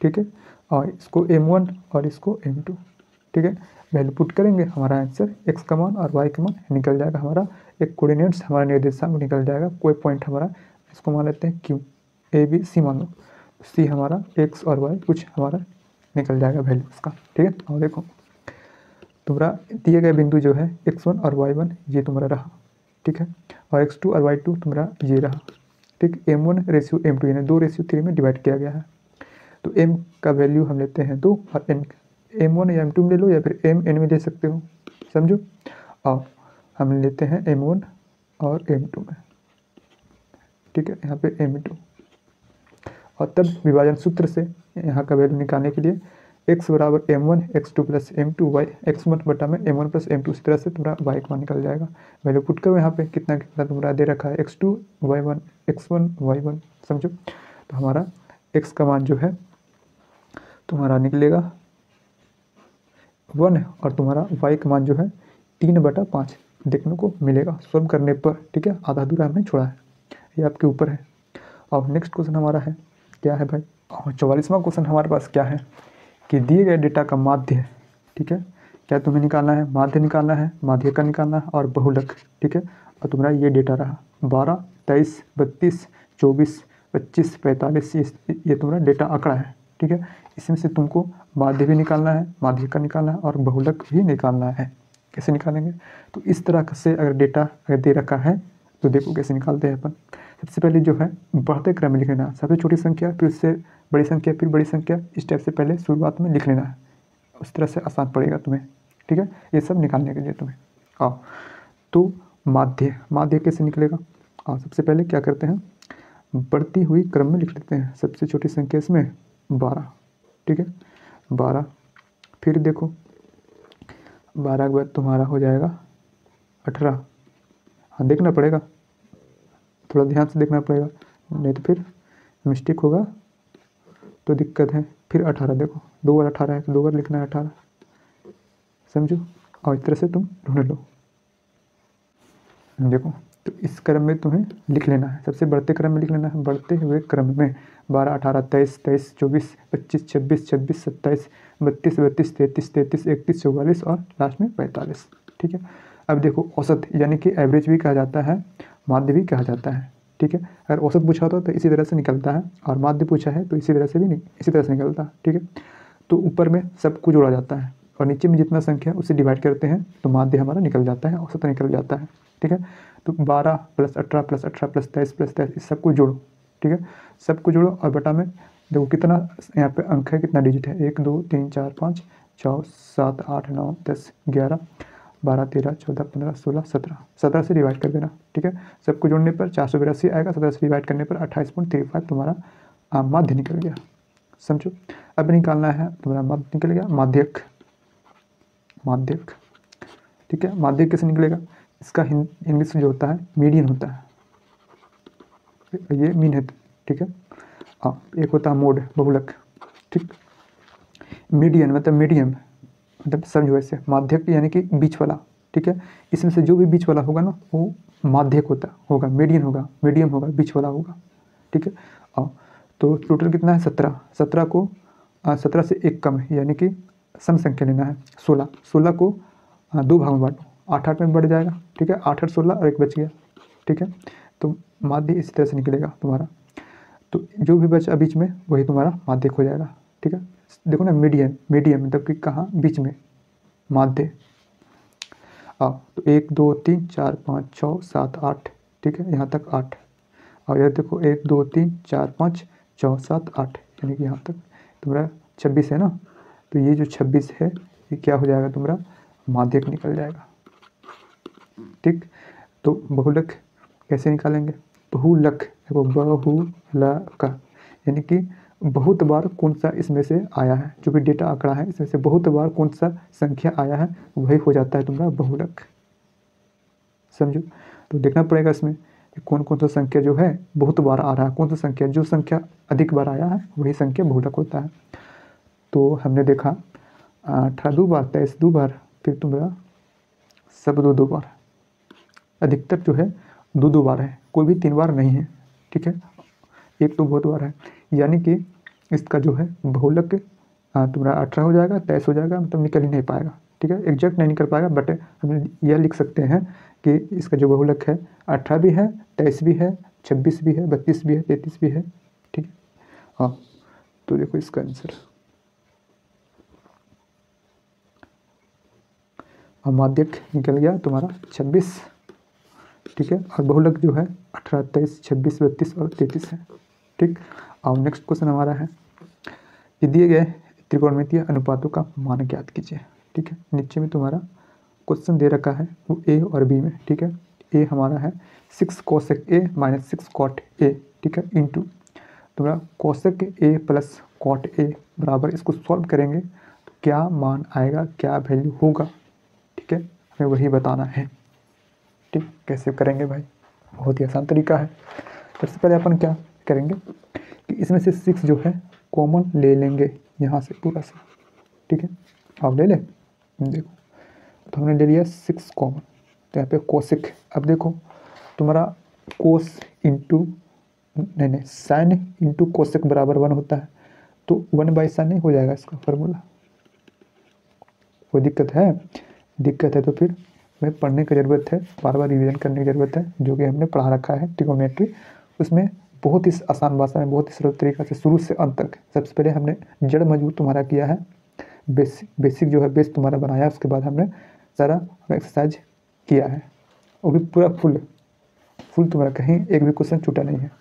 Speaker 1: ठीक है, और इसको m1 और इसको m2। ठीक है, वैल्यू पुट करेंगे, हमारा आंसर x का मान और y का मान निकल जाएगा। हमारा एक कोऑर्डिनेट्स हमारा निर्देशांक निकल जाएगा। कोई पॉइंट हमारा, इसको मान लेते हैं q, a b c मान लो, c हमारा x और y कुछ हमारा निकल जाएगा वैल्यू इसका। ठीक है, और देखो तुम्हारा दिए गए बिंदु जो है x1 और y1 ये तुम्हारा रहा। ठीक है, और x2 और y2 तुम्हारा ये रहा। ठीक, m1:m2 यानी 2:3 में डिवाइड किया गया है। तो m का वैल्यू हम लेते हैं 2 और n m1 या m2 में ले लो या फिर mn में ले सकते हो। समझो, और हम लेते हैं m1 और m2 में। ठीक है, यहाँ पे m2, और तब विभाजन सूत्र से यहाँ का वैल्यू निकालने के लिए x बराबर m1 x2 plus m2 y x1 बटा में m1 प्लस m2। इस तरह से तुम्हारा y का मान निकल जाएगा। वैल्यू पुट करो यहाँ पे, कितना कितना तुम्हारा दे रखा है x2 y1 x1 y1। समझो, तो हमारा x का मान जो है तुम्हारा निकलेगा 1 और तुम्हारा y का मान जो है 3/5 देखने को मिलेगा सॉल्व करने पर। ठीक है, आधा अधूरा हमने छोड़ा है, ये आपके ऊपर है। और नेक्स्ट क्वेश्चन हमारा है क्या है भाई, 44वां क्वेश्चन हमारे पास क्या है कि दिए गए डेटा का माध्य। ठीक है, क्या तुम्हें निकालना है, माध्य निकालना है, माध्य का निकालना है और बहुलक। ठीक है, और तुम्हारा ये डेटा रहा 12 23 32 24 25 45 ये तुम्हारा डेटा आंकड़ा है। ठीक है, इसमें से तुमको माध्य भी निकालना है, माध्य का निकालना है और बहुलक भी निकालना है। कैसे निकालेंगे, तो इस तरह से अगर डेटा अगर दे रखा है तो देखो कैसे निकालते हैं अपन। सबसे पहले जो है बढ़ते क्रम में लिख लेना, सबसे छोटी संख्या फिर उससे बड़ी संख्या फिर बड़ी संख्या, इस टाइप से पहले शुरुआत में लिख लेना है, उस तरह से आसान पड़ेगा तुम्हें। ठीक है, ये सब निकालने के लिए तुम्हें। आओ तो माध्य माध्य कैसे निकलेगा? सबसे पहले क्या करते हैं, बढ़ती हुई क्रम में लिख लेते हैं। सबसे छोटी संख्या इसमें 12, ठीक है, 12। फिर देखो 12 के बाद तुम्हारा हो जाएगा 18। हाँ, देखना पड़ेगा, थोड़ा ध्यान से देखना पड़ेगा, नहीं तो फिर मिस्टेक होगा तो दिक्कत है। फिर 18, देखो 2 बार 18 है तो 2 बार लिखना है 18, समझो। और इस तरह से तुम ढूंढ लो। देखो तो इस क्रम में तुम्हें लिख लेना है, सबसे बढ़ते क्रम में लिख लेना है, बढ़ते हुए क्रम में 12, 18, 23, 23, 24, 25, 26, 26, 27, 32, 32, 33, 33, 31, 44 और लास्ट में 45, ठीक है। अब देखो औसत यानी कि एवरेज भी कहा जाता है, माध्य भी कहा जाता है, ठीक है। अगर औसत पूछा होता तो इसी तरह से निकलता है, और माध्य पूछा है तो इसी तरह से भी नहीं, इसी तरह से निकलता है, ठीक है। तो ऊपर में सबको जोड़ा जाता है और नीचे में जितना संख्या है उसे डिवाइड करते हैं तो माध्य हमारा निकल जाता है, औसत निकल जाता है, ठीक है। तो 12 + 18 + 18 + 23 + 23 इस सबको जोड़ो, ठीक है, सबको जोड़ो और बटा में देखो कितना यहाँ पे अंक है, कितना डिजिट है, 1 2 3 4 5 6 7 8 9 10 11 12 13 14 15 16 17 17 से डिवाइड कर देना, ठीक है। सबको जोड़ने पर 482 आएगा, 17 से डिवाइड करने पर 28.35 तुम्हारा माध्य निकल गया, समझो। अब निकालना है तुम्हारा माध्य निकल गया, माध्यक, माध्यक, ठीक है। माध्यक कैसे निकलेगा? इसका इंग्लिश जो होता है मीडियन होता है, ये मीन है, ठीक है। एक होता है मोड, बहुलक, ठीक। मीडियन मतलब मीडियम, मतलब समझो ऐसे, माध्यक यानी कि बीच वाला, ठीक है। इसमें से जो भी बीच वाला होगा ना वो माध्यक होगा, मीडियन होगा, मीडियम होगा, बीच वाला होगा, ठीक है। तो टोटल कितना है 17, 17 को 17 से एक कम है यानी कि सम संख्या लेना है, 16, 16 को 2 भाग में बांटो, 8 8 में बढ़ जाएगा, ठीक है, 8 8 16 और 1 बच गया, ठीक है। तो माध्य इसी तरह से निकलेगा तुम्हारा, तो जो भी बचा बीच में वही तुम्हारा माध्यक हो जाएगा, ठीक है। देखो ना मीडियम, मीडियम मतलब कि कहाँ बीच में, माध्य। तो 1 2 3 4 5 6 7 8, ठीक है, यहाँ तक 8। और यह देखो 1 2 3 4 5 6 7 8 यानी कि यहाँ तक तुम्हारा 26 है ना, तो ये जो 26 है ये क्या हो जाएगा तुम्हारा माध्यक निकल जाएगा, ठीक। तो बहुलक कैसे निकालेंगे? बहुलक देखो, बहुलक यानी कि बहुत बार कौन सा इसमें से आया है, जो भी डेटा आंकड़ा है इसमें से बहुत बार कौन सा संख्या आया है वही हो जाता है तुम्हारा बहुलक, समझो। तो देखना पड़ेगा इसमें कि कौन कौन सा संख्या जो है बहुत बार आ रहा है, कौन सा संख्या, जो संख्या अधिक बार आया है वही संख्या बहुलक होता है। तो हमने देखा 18 2 बार, 23 2 बार, फिर तुम्हारा सब 2 2 बार, अधिकतर जो है 2 2 बार है, कोई भी 3 बार नहीं है, ठीक है, एक तो बहुत बार है, यानी कि इसका जो है बहुलक तुम्हारा 18 हो जाएगा, 23 हो जाएगा, मतलब निकल ही नहीं पाएगा, ठीक है, एग्जैक्ट नहीं निकल पाएगा, बट हम यह लिख सकते हैं कि इसका जो बहुलक है 18 भी है, 23 भी है, 26 भी है, 32 भी है, 33 भी है, ठीक है। तो देखो इसका आंसर माध्यक निकल गया तुम्हारा 26, ठीक है, और बहुलक जो है 18 23 26 32 और 33 है, ठीक। और नेक्स्ट क्वेश्चन हमारा है कि दिए गए त्रिकोणमितीय अनुपातों का मान ज्ञात कीजिए, ठीक है। नीचे में तुम्हारा क्वेश्चन दे रखा है वो ए और बी में, ठीक है। ए हमारा है 6 cosec A minus 6 cot A, ठीक है, इंटू तुम्हारा cosec A plus cot A बराबर, इसको सॉल्व करेंगे तो क्या मान आएगा, क्या वैल्यू होगा, ठीक है, हमें वही बताना है, ठीक। कैसे करेंगे भाई? बहुत ही आसान तरीका है। सबसे पहले अपन क्या करेंगे कि इसमें से 6 जो है कॉमन ले लेंगे यहाँ से पूरा से, ठीक है, आप ले लें, देखो तो हमने ले लिया 6 कॉमन, तो यहाँ पे कोसेक, अब देखो तुम्हारा कोस इंटू नहीं साइन इंटू कोसेक बराबर 1 होता है, तो 1/sin नहीं हो जाएगा इसका फॉर्मूला, कोई दिक्कत है? दिक्कत है तो फिर हमें पढ़ने की ज़रूरत है, बार बार रिवीजन करने की ज़रूरत है, जो कि हमने पढ़ा रखा है ट्रिगोनोमेट्री, उसमें बहुत ही आसान भाषा में बहुत ही सरल तरीका से शुरू से अंत तक। सबसे पहले हमने जड़ मजबूत तुम्हारा किया है, बेसिक जो है बेस तुम्हारा बनाया, उसके बाद हमने सारा एक्सरसाइज किया है, वो भी पूरा फुल तुम्हारा, कहीं एक भी क्वेश्चन छूटा नहीं है,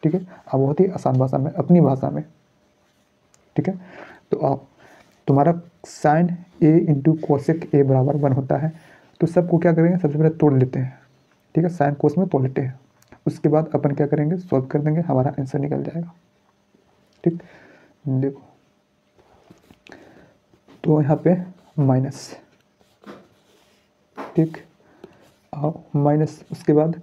Speaker 1: ठीक है। अब बहुत ही आसान भाषा में, अपनी भाषा में, ठीक है। तो आप तुम्हारा sine A into cosec A बराबर 1 होता है, तो सबको क्या करेंगे, सबसे पहले तोड़ लेते हैं, ठीक है, साइन कोस में तोड़ लेते हैं। उसके बाद अपन क्या करेंगे, सॉल्व कर देंगे, हमारा आंसर निकल जाएगा। ठीक, देखो तो यहाँ पे माइनस, ठीक, और माइनस, उसके बाद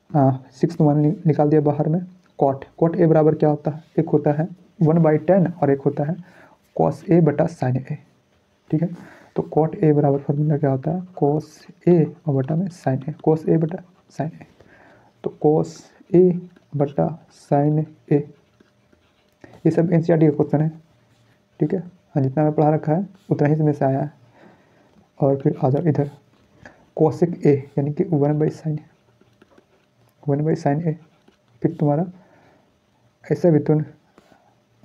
Speaker 1: 6 तो मान निकाल दिया बाहर में। कॉट ए बराबर क्या होता है, एक होता है 1/10 और एक होता है कॉस ए बटा साइन ए। ठीक है, तो कॉट ए बराबर फॉर्मूला क्या होता है, कॉस ए और बटा में साइन ए, कॉस ए बटा साइन ए। तो कॉस ए बटा साइन ए, ये सब एनसीईआरटी का क्वेश्चन है। ठीक है, हाँ, जितना मैं पढ़ा रखा है उतना ही इसमें से आया है। और फिर आ जाओ इधर, कोसेक ए यानी कि 1/sin ए। फिर तुम्हारा ऐसा भी तो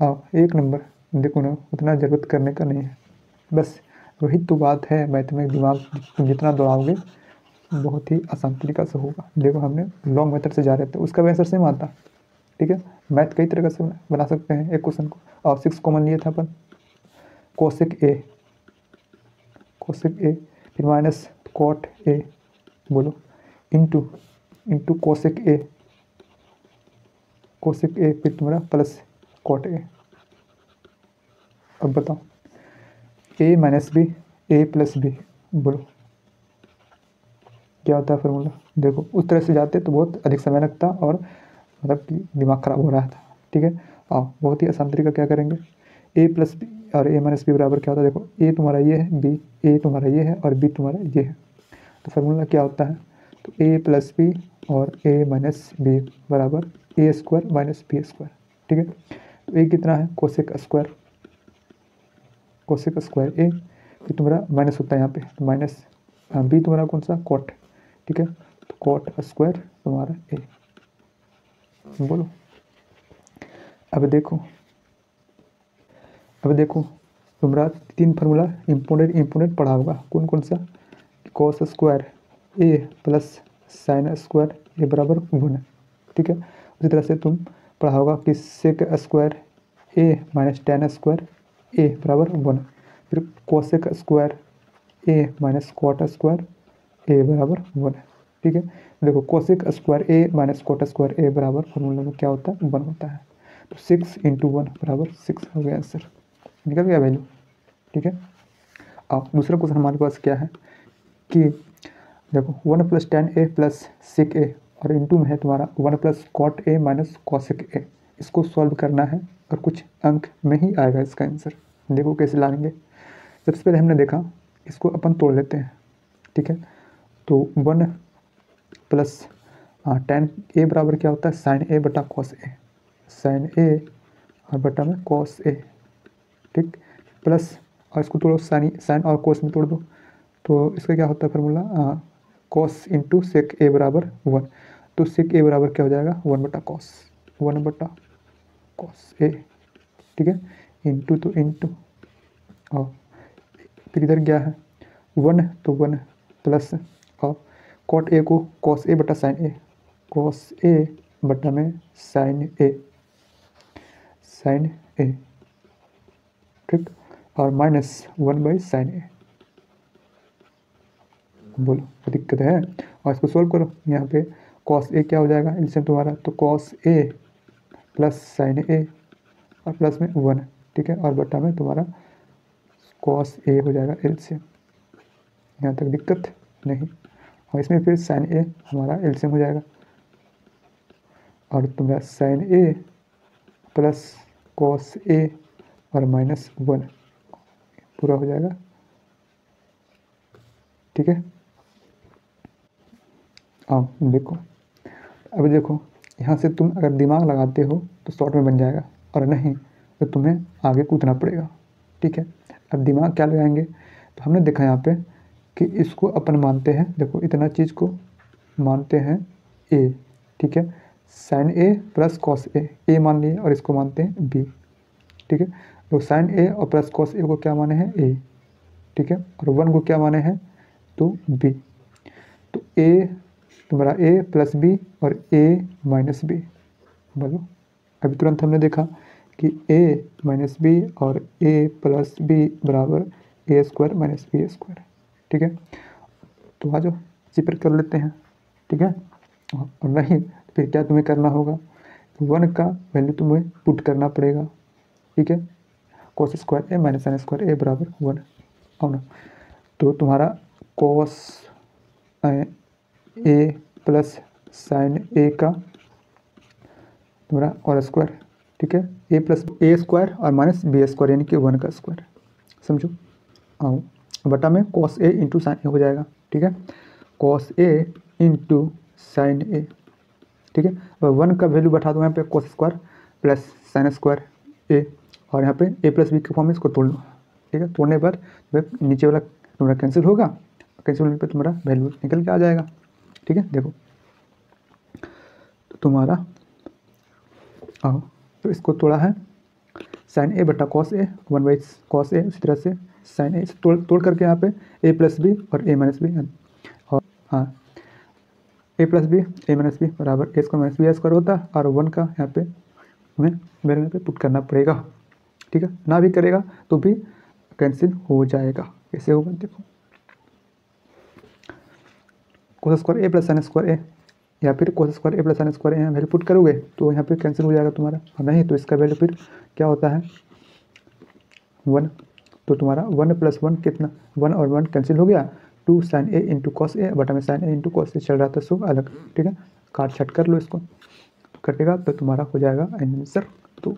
Speaker 1: आओ, एक नंबर देखो ना, उतना ज़रूरत करने का नहीं है, बस वही तो बात है, मैथ में दिमाग तुम जितना दौड़ाओगे बहुत ही आसान तरीका से होगा। देखो हमने लॉन्ग मेथड से जा रहे थे, उसका भी आंसर सेम आता। ठीक है, मैथ कई तरीके से बना सकते हैं एक क्वेश्चन को। और 6 कॉमन लिए था अपन, कोसेक ए, फिर माइनस कॉट ए, बोलो, इंटू कोसेक ए, फिर तुम्हारा प्लस कॉट ए। अब बताओ, A minus B, A plus B, बोलो क्या होता है फॉर्मूला। देखो उस तरह से जाते तो बहुत अधिक समय लगता और मतलब कि दिमाग खराब हो रहा था। ठीक है, आओ बहुत ही आसान तरीका क्या करेंगे, ए प्लस बी और ए माइनस बी बराबर क्या होता है। देखो ए तुम्हारा ये है, बी, ए तुम्हारा ये है और बी तुम्हारा ये है, तो फार्मूला क्या होता है, तो ए प्लस बी और ए माइनस बी बराबर ए स्क्वायर माइनस बी स्क्वायर। ठीक है, तो ए कितना है, कोसेक स्क्वायर ए, फिर तुम्हारा माइनस होता है यहाँ पे, तो माइनस बी तुम्हारा कौन सा, कॉट। ठीक है, तो कॉट स्क्वायर तुम्हारा ए। बोलो अब देखो तुम्हारा 3 फार्मूला इम्पोर्टेंट पढ़ा होगा, कौन सा, कॉस स्क्वायर ए प्लस साइन स्क्वायर ए बराबर 1। ठीक है, उसी तरह से तुम पढ़ा होगा कि सेक स्क्वायर ए माइनस टेन स्क्वायर ए बराबर 1। फिर कोसेक स्क्वायर ए माइनस कॉट स्क्वायर ए बराबर 1। ठीक है, देखो कोसेक स्क्वायर ए माइनस कॉट स्क्वायर ए बराबर फॉर्मूला में क्या होता है, 1 होता है। तो 6 × 1 बराबर 6 हो गया आंसर, निकल गया वैल्यू। ठीक है, अब दूसरा क्वेश्चन हमारे पास क्या है कि देखो 1 + tan a + sec a और इंटू में है तुम्हारा 1 + cot a minus cosec a। इसको सॉल्व करना है और कुछ अंक में ही आएगा इसका आंसर। देखो कैसे लाएंगे। सबसे पहले हमने देखा, इसको अपन तोड़ लेते हैं। ठीक है, तो 1 + tan a बराबर क्या होता है, sin a बटा cos a, sin a और बटा में cos a। ठीक, प्लस और इसको तोड़ो, साइन और कोस में तोड़ दो, तो इसका क्या होता है फार्मूला, कॉस इंटू सेक ए बराबर 1। तो सेक ए बराबर क्या हो जाएगा, 1/cos ए। ठीक है, इंटू तो इंटू और फिर इधर क्या है 1, तो 1 प्लस और कॉट ए को कॉस ए बटा साइन ए, कॉस ए बटा में साइन ए। ठीक, और माइनस 1/sin a। बोलो कोई दिक्कत है, और इसको सोल्व करो। यहाँ पे cos a क्या हो जाएगा एलसीएम तुम्हारा, तो cos a plus sin a और प्लस में 1। ठीक है, और बटा में तुम्हारा cos a हो जाएगा एलसीएम। यहाँ तक दिक्कत नहीं, और इसमें फिर sin a हमारा एलसीएम हो जाएगा, और तुम्हारा sin a plus cos a और माइनस 1 पूरा हो जाएगा। ठीक है, आओ देखो, अभी देखो यहाँ से तुम अगर दिमाग लगाते हो तो शॉर्ट में बन जाएगा, और नहीं तो तुम्हें आगे कूदना पड़ेगा। ठीक है, अब दिमाग क्या लगाएंगे, तो हमने देखा यहाँ पे कि इसको अपन मानते हैं, देखो इतना चीज़ को मानते हैं ए। ठीक है, sign A plus cos A मान लिए, और इसको मानते हैं बी। ठीक है, तो साइन ए और प्लस कॉस ए को क्या माने हैं, ए। ठीक है, और 1 को क्या माने हैं, तो बी। तो ए तुम्हारा ए प्लस बी और ए माइनस बी। बोलो अभी तुरंत हमने देखा कि ए माइनस बी और ए प्लस बी बराबर ए स्क्वायर माइनस बी स्क्वायर। ठीक है, तो आ जाओ इसी पर कर लेते हैं, ठीक है। और नहीं तो फिर क्या तुम्हें करना होगा, 1 का वैल्यू तुम्हें पुट करना पड़ेगा, ठीक है। cos स्क्वायर ए माइनस साइन स्क्वायर ए बराबर 1 और ना, तो तुम्हारा cos ए प्लस साइन ए का तुम्हारा और स्क्वायर, ठीक है। ए प्लस ए स्क्वायर और माइनस बी स्क्वायर यानी कि 1 का स्क्वायर, समझो। आओ बटा में cos ए इंटू साइन ए हो जाएगा, ठीक है। cos ए इंटू साइन ए, ठीक है। और 1 का वैल्यू बैठा दो यहाँ पे cos square plus sine square A, और यहाँ पे ए प्लस बी के फॉर्म में इसको तोड़ लो, ठीक है। तोड़ने पर नीचे वाला तुम्हारा कैंसिल होगा, कैंसिल होने पर तुम्हारा वैल्यू निकल के आ जाएगा, ठीक है। देखो तो तुम्हारा आओ, तो इसको तोड़ा है साइन ए बटा कॉस ए 1 कॉस ए, उसी तरह से साइन ए तोड़ करके यहाँ पे ए प्लस बी और ए माइनस बी, और हाँ ए प्लस बी ए माइनस बी बराबर ए स्क्वायर माइनस बी स्क्वायर होता है, और 1 का यहाँ पे हमें मेरे पे पुट करना पड़ेगा, ठीक है। ना भी करेगा तो भी कैंसिल हो जाएगा। कैसे होगा देखो, कोस स्क्वायर ए प्लस साइन स्क्वायर ए या फिर कोस स्क्वायर ए प्लस साइन स्क्वायर यहाँ वैल्यू पुट करोगे तो यहाँ पे कैंसिल हो जाएगा तुम्हारा, और नहीं तो इसका वैल्यू फिर क्या होता है 1, तो तुम्हारा 1 प्लस 1 कितना, 1 और 1 कैंसिल हो गया, 2 sign A into cos A बटा में sign A into cos A चल रहा था सो अलग, ठीक है। काट छट कर लो इसको, तो कटेगा तो तुम्हारा हो जाएगा आंसर 2,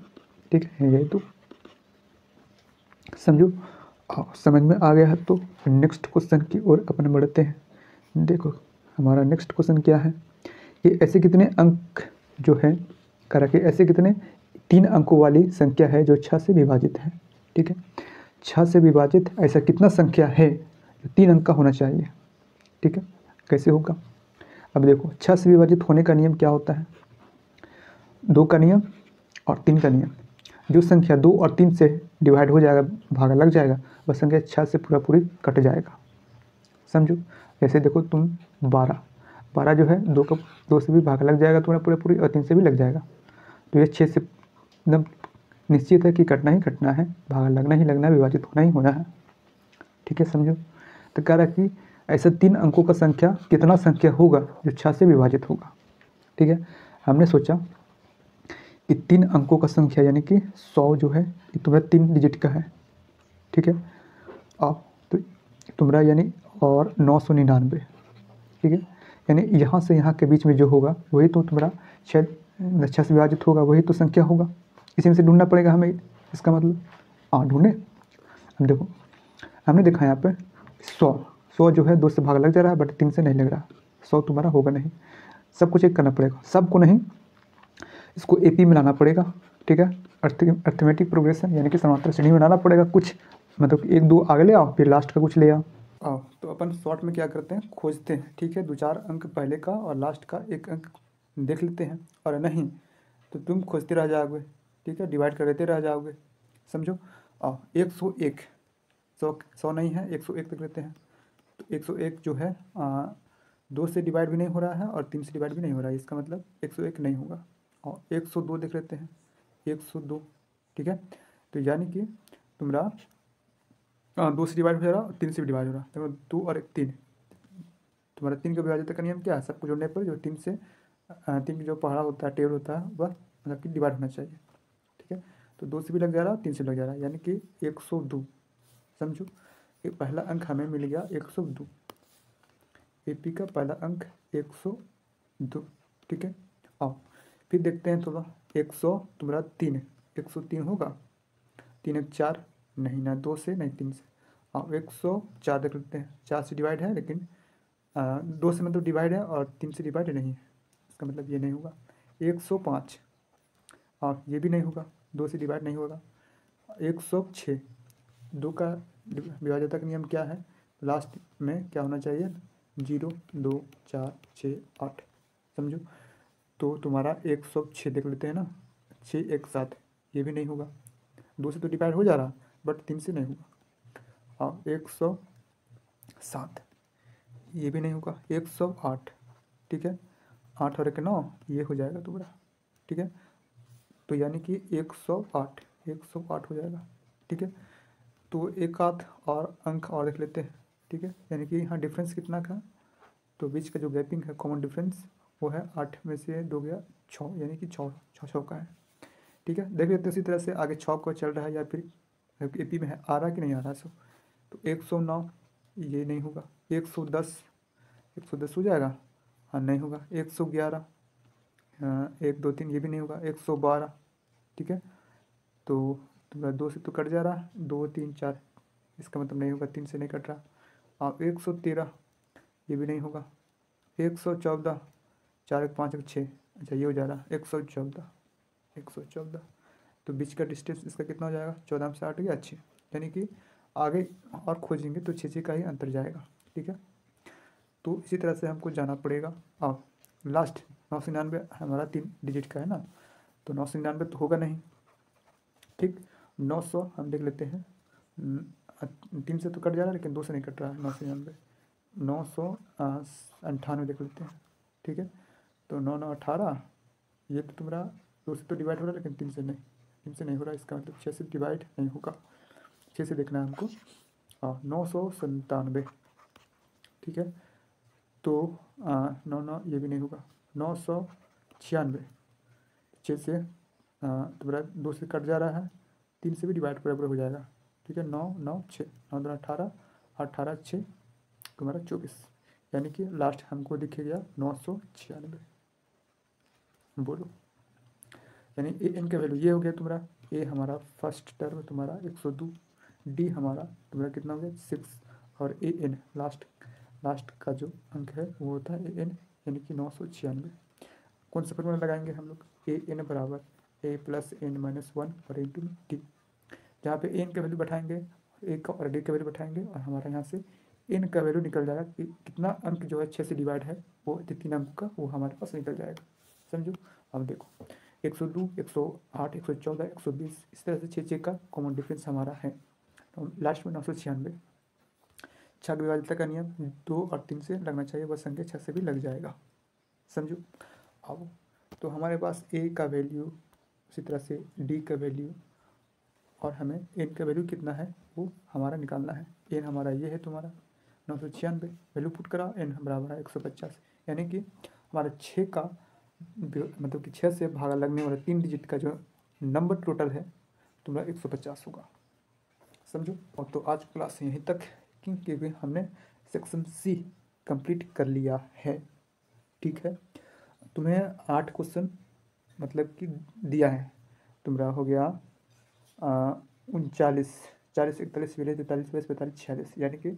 Speaker 1: ठीक है। यही तो समझो, समझ में आ गया है तो नेक्स्ट क्वेश्चन की ओर अपन बढ़ते हैं। देखो हमारा नेक्स्ट क्वेश्चन क्या है कि ऐसे कितने अंक जो है करा कि ऐसे कितने 3 अंकों वाली संख्या है जो 6 से विभाजित है, ठीक है। 6 से विभाजित ऐसा कितना संख्या है जो 3 अंक का होना चाहिए, ठीक है। कैसे होगा, अब देखो 6 से विभाजित होने का नियम क्या होता है, 2 का नियम और 3 का नियम। जो संख्या 2 और 3 से डिवाइड हो जाएगा, भागा लग जाएगा, वह संख्या 6 से पूरी कट जाएगा, समझो। जैसे देखो तुम 12 जो है 2 से भी भागा लग जाएगा तुम्हारा पूरी, और 3 से भी लग जाएगा, तो ये 6 से एकदम निश्चित है कि कटना ही कटना है, भागा लगना ही लगना है, विभाजित होना ही होना है, ठीक है। समझो, तो कह रहा है कि ऐसे 3 अंकों का संख्या कितना संख्या होगा जो 6 से विभाजित होगा, ठीक है। हमने सोचा कि 3 अंकों का संख्या यानी कि 100 जो है ये तुम्हारा 3 डिजिट का है, ठीक है। अब तो तुम्हारा यानी और 999, ठीक है। यानी यहाँ से यहाँ के बीच में जो होगा वही तो तुम्हारा 6 से विभाजित होगा, वही तो संख्या होगा। इसी में से ढूंढना पड़ेगा हमें, इसका मतलब ढूंढे। अब देखो हमने देखा यहाँ पे 100 जो है 2 से भाग लग जा रहा है, बट 3 से नहीं लग रहा, 100 तुम्हारा होगा नहीं। सबको चेक करना पड़ेगा, सबको नहीं, इसको एपी में लाना पड़ेगा, ठीक है। अर्थमेटिक प्रोग्रेशन यानी कि समांतर श्रेणी में लाना पड़ेगा, कुछ मतलब 1-2 आगे ले आओ, फिर लास्ट का कुछ ले आओ। तो अपन शॉर्ट में क्या करते हैं, खोजते हैं, ठीक है। 2-4 अंक पहले का और लास्ट का 1 अंक देख लेते हैं, और नहीं तो तुम खोजते रह जाओगे, ठीक है, डिवाइड करते रह जाओगे, समझो। 101 100 नहीं है, 101 तक लेते हैं। तो 101 जो है 2 से डिवाइड भी नहीं हो रहा है और 3 से डिवाइड भी नहीं हो रहा है, इसका मतलब 101 नहीं होगा। और 102 देख लेते हैं, 102, ठीक है। तो यानी कि तुम्हारा 2 से डिवाइड हो रहा है और 3 से भी डिवाइड हो रहा है, तो 2 और 1 3, तुम्हारा 3 का विभाजित का नियम क्या है, सबको जोड़ने पर जो 3 से 3 जो पहाड़ा होता है, टेबल होता है, वह मतलब कि डिवाइड होना चाहिए, ठीक है। तो 2 से भी लग जा रहा है, 3 से लग जा रहा है, यानी कि 102, समझो। एक पहला अंक हमें मिल गया 102, एपी का पहला अंक 102, ठीक है। आओ फिर देखते हैं थोड़ा, 100 तुम्हारा 3, 103 होगा, 3 1 4, नहीं ना 2 से नहीं 3 से। 104 देख लेते हैं, 4 से डिवाइड है लेकिन 2 से मतलब डिवाइड है और 3 से डिवाइड नहीं है, इसका मतलब ये नहीं होगा। 105, ये भी नहीं होगा, 2 से डिवाइड नहीं होगा। 106, 2 का विभाज्यता का नियम क्या है, लास्ट में क्या होना चाहिए, 0 2 4 6 8, समझो। तो तुम्हारा 106 देख लेते हैं ना, 6 1 7, ये भी नहीं होगा, 2 से तो डिवाइड हो जा रहा बट 3 से नहीं होगा। 107, ये भी नहीं होगा। 108, ठीक है, 8 और 1 9, ये हो जाएगा तुम्हारा, ठीक है। तो यानी कि 108 हो जाएगा, ठीक है। तो एक आध और अंक और देख लेते हैं, ठीक है। यानी कि यहाँ डिफरेंस कितना का तो बीच का जो गैपिंग है कॉमन डिफरेंस वो है 8 में से 2 गया 6, यानी कि 6 का है। ठीक है, देख लेते हैं उसी तरह से आगे 6 को चल रहा है या फिर एपी में है, आ रहा कि नहीं आ रहा। सो तो 109 ये नहीं होगा, 110 हो जाएगा, हाँ नहीं होगा, 111 1 2 3 ये भी नहीं होगा, 112 ठीक है। तो तुम्हारा 2 से तो कट जा रहा है, 2 3 4 इसका मतलब नहीं होगा, 3 से नहीं कट रहा। अब 113 ये भी नहीं होगा, 114 4 1 5 1 6, अच्छा ये हो जा रहा है 114। तो बीच का डिस्टेंस इसका कितना हो जाएगा, 14 में से 8 गया 6, यानी कि आगे और खोजेंगे तो 6 का ही अंतर जाएगा। ठीक है, तो इसी तरह से हमको जाना पड़ेगा। अब लास्ट 999 हमारा 3 डिजिट का है ना, तो 999 तो होगा नहीं। ठीक, 900 हम देख लेते हैं, 3 से तो कट जा रहा है लेकिन 2 से नहीं कट रहा है, 999 998 देख लेते हैं। ठीक है, तो 9 9 18, ये तो तुम्हारा 2 से तो डिवाइड हो रहा है लेकिन 3 से नहीं हो रहा, इसका मतलब 6 से डिवाइड नहीं होगा, 6 से देखना है हमको। 997, ठीक है, तो 9 ये भी नहीं होगा, 996, 6 से तुम्हारा 2 से कट जा रहा है, 3 से भी डिवाइड बराबर हो जाएगा। ठीक है, 9 9 6, 9 2 18, 18 6 तुम्हारा 24, यानी कि लास्ट हमको दिखे गया 996। बोलो, यानी ए एन का वैल्यू ये हो गया तुम्हारा, ए हमारा फर्स्ट टर्म तुम्हारा 102, डी हमारा तुम्हारा कितना हो गया 6, और ए एन लास्ट का जो अंक है वो होता है ए एन, यानी कि 996। कौन सा फॉर्मूला लगाएंगे हम लोग, ए एन बराबर ए प्लस एन माइनस 1 और इंटू डी, जहाँ पे एन का वैल्यू बैठाएंगे, ए का और डी का वैल्यू बैठाएंगे, और हमारा यहाँ से एन का वैल्यू निकल जाएगा कि कितना अंक जो है 6 से डिवाइड है, वो 3 अंक का वो हमारे पास निकल जाएगा। समझो, अब देखो 102 108 114 120 इस तरह से 6 का कॉमन डिफरेंस हमारा है। तो लास्ट में 996, 6 विभाज्यता का नियम 2 और 3 से लगना चाहिए, वह संख्या 6 से भी लग जाएगा। समझो, अब तो हमारे पास ए का वैल्यू, उसी तरह से डी का वैल्यू, और हमें एन का वैल्यू कितना है वो हमारा निकालना है। एन हमारा ये है तुम्हारा 996, वैल्यू पुट करा, एन बराबर है 150, यानी कि हमारा 6 का मतलब कि 6 से भागा लगने वाला 3 डिजिट का जो नंबर टोटल है तुम्हारा 150 होगा। समझो, और तो आज क्लास यहीं तक, क्योंकि हमने सेक्शन सी कंप्लीट कर लिया है। ठीक है, तुम्हें 8 क्वेश्चन मतलब कि दिया है, तुम्हारा हो गया 39 40 41 42 43 45 46, यानी कि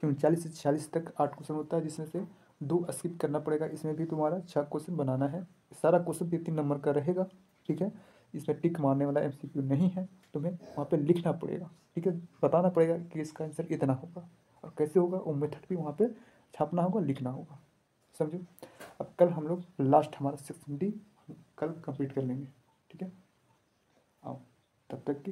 Speaker 1: 39 से 46 तक 8 क्वेश्चन होता है, जिसमें से 2 स्किप करना पड़ेगा। इसमें भी तुम्हारा 6 क्वेश्चन बनाना है, सारा क्वेश्चन 3 नंबर का रहेगा। ठीक है, इसमें टिक मारने वाला MCQ नहीं है, तुम्हें वहाँ पे लिखना पड़ेगा। ठीक है, बताना पड़ेगा कि इसका आंसर इतना होगा, और कैसे होगा वो मेथड भी वहाँ पे छापना होगा, लिखना होगा। समझो, अब कल हम लोग लास्ट हमारा सेक्शन डी कल कंप्लीट कर लेंगे। ठीक है, आओ, तब तक की